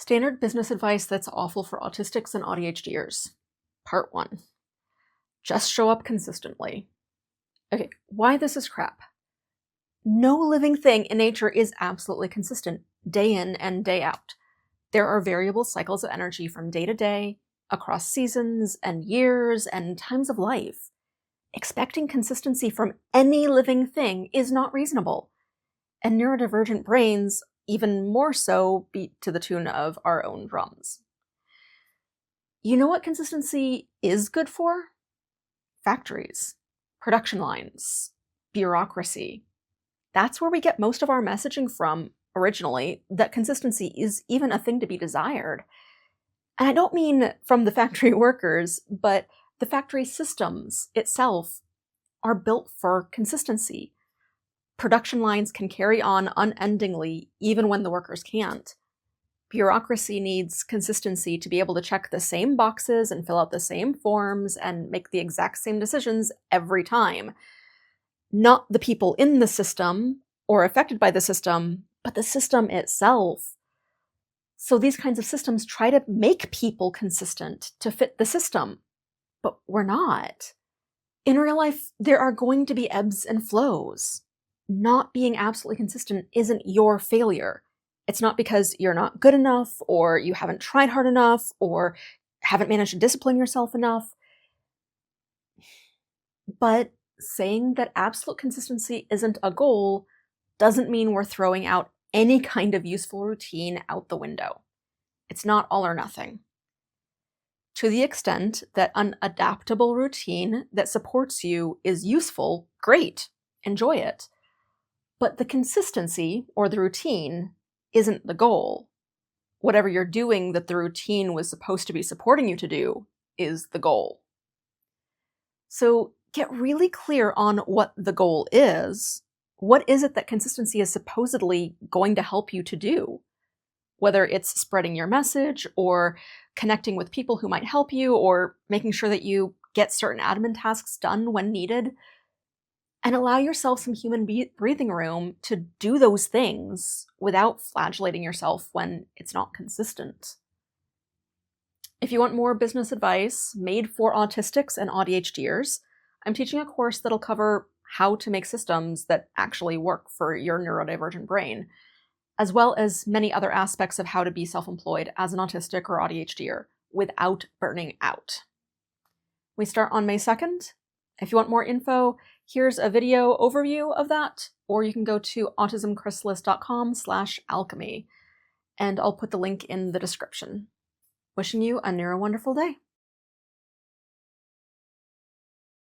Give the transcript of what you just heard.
Standard business advice that's awful for autistics and AuDHDers. Part 1. Just show up consistently. Okay, why this is crap. No living thing in nature is absolutely consistent, day in and day out. There are variable cycles of energy from day to day, across seasons and years and times of life. Expecting consistency from any living thing is not reasonable. And neurodivergent brains, even more so, beat to the tune of our own drums. You know what consistency is good for? Factories, production lines, bureaucracy. That's where we get most of our messaging from originally, that consistency is even a thing to be desired. And I don't mean from the factory workers, but the factory systems itself are built for consistency. Production lines can carry on unendingly even when the workers can't. Bureaucracy needs consistency to be able to check the same boxes and fill out the same forms and make the exact same decisions every time. Not the people in the system or affected by the system, but the system itself. So these kinds of systems try to make people consistent to fit the system, but we're not. In real life, there are going to be ebbs and flows. Not being absolutely consistent isn't your failure. It's not because you're not good enough, or you haven't tried hard enough, or haven't managed to discipline yourself enough. But saying that absolute consistency isn't a goal doesn't mean we're throwing out any kind of useful routine out the window. It's not all or nothing. To the extent that an adaptable routine that supports you is useful, great, enjoy it. But the consistency, or the routine, isn't the goal. Whatever you're doing that the routine was supposed to be supporting you to do is the goal. So get really clear on what the goal is. What is it that consistency is supposedly going to help you to do? Whether it's spreading your message, or connecting with people who might help you, or making sure that you get certain admin tasks done when needed. And allow yourself some human breathing room to do those things without flagellating yourself when it's not consistent. If you want more business advice made for autistics and AuDHDers, I'm teaching a course that'll cover how to make systems that actually work for your neurodivergent brain, as well as many other aspects of how to be self-employed as an autistic or AuDHDer without burning out. We start on May 2nd. If you want more info, here's a video overview of that, or you can go to autismchrysalis.com/alchemy, and I'll put the link in the description. Wishing you a neuro-wonderful day.